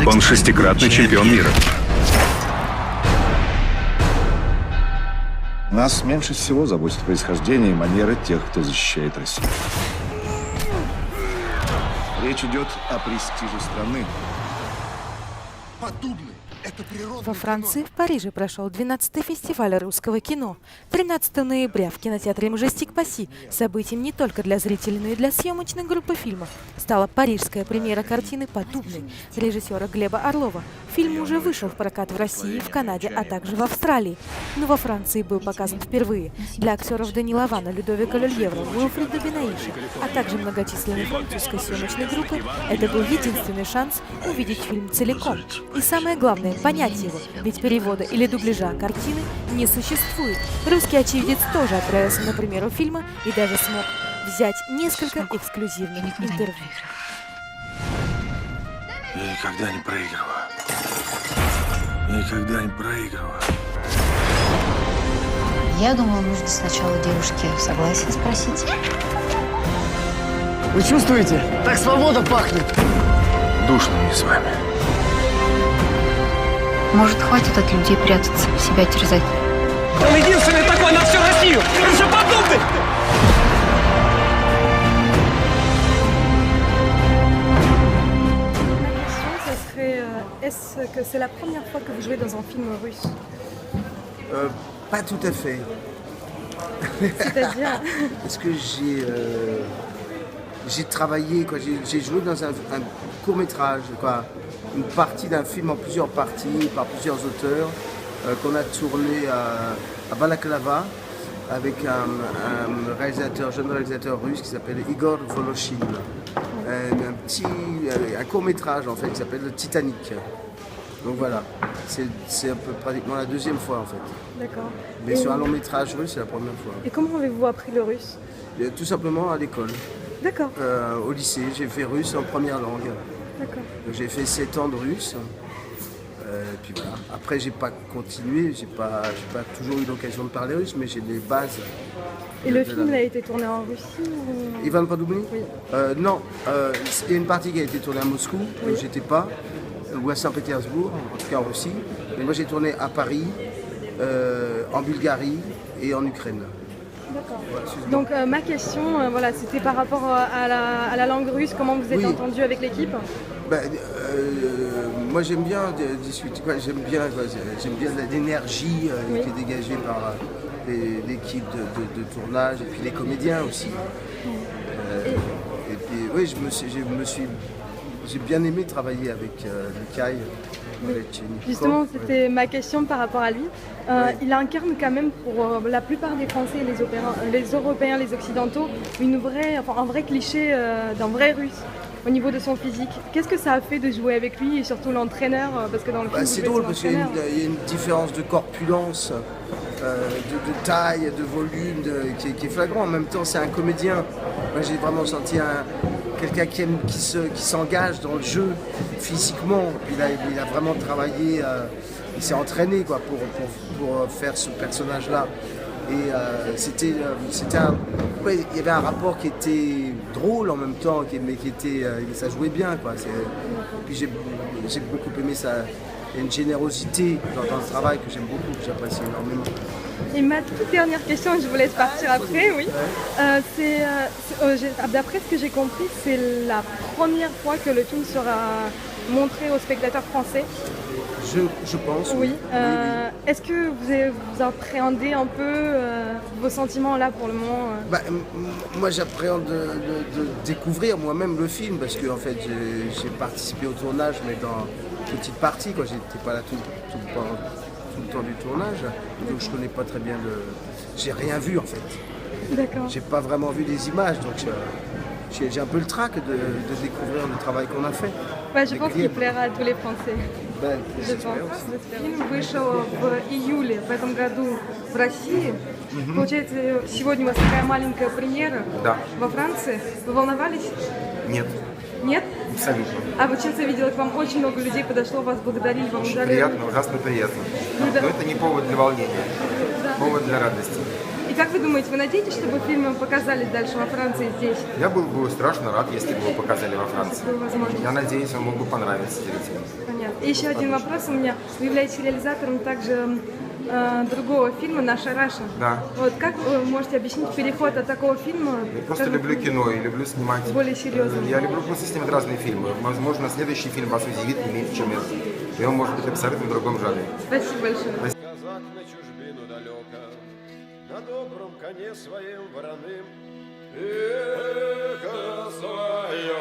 Он шестикратный чемпион мира. Нас меньше всего заботит происхождение и манеры тех, кто защищает Россию. Речь идет о престиже страны. Во Франции, в Париже прошел 12-й фестиваль русского кино. 13 ноября в кинотеатре Мажестик-Пасси событием не только для зрителей, но и для съемочной группы фильма стала парижская премьера картины «Поддубный» режиссера Глеба Орлова. Фильм уже вышел в прокат в России, в Канаде, а также в Австралии. Но во Франции был показан впервые. Для актеров Данила Вана, Людовика Люльевра, Уилфрида Бенаиши, а также многочисленной французской съемочной группы, это был единственный шанс увидеть фильм целиком. И самое главное – понять его, ведь перевода или дубляжа картины не существует. Русский очевидец тоже отправился на премьеру фильма и даже смог взять несколько эксклюзивных интервью. Я никогда не проигрываю. Никогда не проигрываю. Я думаю, нужно сначала девушке согласие спросить. Вы чувствуете? Так свобода пахнет. Душно мне с вами. Может, хватит от людей прятаться, себя терзать? Он единственный такой на всю Россию! Он же подобный! Est-ce que c'est la première fois que vous jouez dans un film russe? Pas tout à fait. C'est-à-dire? Parce que j'ai travaillé, quoi. J'ai joué dans un court-métrage, quoi. Une partie d'un film en plusieurs parties, par plusieurs auteurs, qu'on a tourné à Balaklava avec un jeune réalisateur russe qui s'appelle Igor Voloshin. Un court-métrage en fait qui s'appelle le Titanic. Donc voilà, c'est un peu pratiquement la deuxième fois en fait. D'accord. Mais sur un long métrage russe, c'est la première fois. Et comment avez-vous appris le russe? Tout simplement à l'école. D'accord. Au lycée, j'ai fait russe en première langue. D'accord. Donc j'ai fait 7 ans de russe. Puis voilà. Après, j'ai pas continué, j'ai pas toujours eu l'occasion de parler russe, mais j'ai des bases. Et le film a été tourné en Russie ou... Ivan Podubny? Oui. Non, il y a une partie qui a été tournée à Moscou, où j'étais pas, ou à Saint-Pétersbourg, en tout cas en Russie. Mais moi j'ai tourné à Paris, en Bulgarie et en Ukraine. D'accord. Donc ma question, voilà, c'était par rapport à la langue russe, comment vous êtes entendu avec l'équipe? Moi j'aime bien discuter, j'aime bien l'énergie qui est dégagée par l'équipe de tournage et puis les comédiens aussi. Et puis oui, j'ai bien aimé travailler avec Mikhaïl. Justement, c'était ma question par rapport à lui. Il incarne quand même pour la plupart des Français, les Européens, les Occidentaux, un vrai cliché d'un vrai Russe au niveau de son physique. Qu'est-ce que ça a fait de jouer avec lui et surtout l'entraîneur, parce que dans le film, c'est drôle parce qu'il y a une différence de corpulence, de taille, de volume qui est flagrant. En même temps, c'est un comédien. Moi, j'ai vraiment senti quelqu'un qui s'engage dans le jeu physiquement. Puis là, il a vraiment travaillé, il s'est entraîné quoi, pour faire ce personnage-là. Et il y avait un rapport qui était drôle en même temps, mais ça jouait bien quoi. Et puis j'ai beaucoup aimé ça. Il y a une générosité dans le travail que j'aime beaucoup, que j'apprécie énormément. Et ma toute dernière question, je vous laisse partir après, oui. D'après ce que j'ai compris, c'est la première fois que le film sera montré aux spectateurs français. Je pense. Oui. Est-ce que vous appréhendez un peu vos sentiments là pour le moment? Moi j'appréhende de découvrir moi-même le film parce que en fait j'ai participé au tournage mais dans une petite partie quoi. J'étais pas là tout le temps du tournage, donc je connais pas très bien j'ai rien vu en fait. D'accord. J'ai pas vraiment vu les images donc j'ai un peu le trac de découvrir le travail qu'on a fait. Ouais, je pense qu'il plaira à tous les Français. Je pense. Фильм вышел в июле в этом году в России. Получается, сегодня у вас такая маленькая премьера во Франции. Вы волновались? Нет. Нет? Абсолютно. А вот сейчас я видела, к вам очень много людей подошло, вас благодарили, вам Очень дали... приятно, ужасно приятно. Но это не повод для волнения, повод для радости. И как вы думаете, вы надеетесь, чтобы фильмы показали дальше во Франции здесь? Я был бы страшно рад, если бы его показали во Франции. Возможно. Я надеюсь, он мог бы понравиться зрителям. Понятно. И еще один вопрос у меня. Вы являетесь реализатором также другого фильма «Наша Раша». Да. Вот как вы можете объяснить переход от такого фильма? Я просто люблю кино и люблю снимать. Более серьезно. Я люблю просто снимать разные фильмы. Возможно, следующий фильм вас удивит не меньше, чем этот. И он может быть абсолютно в другом жанре. Спасибо большое. Казак на чужбину далеко, на добром коне своим вороным. Эхо свое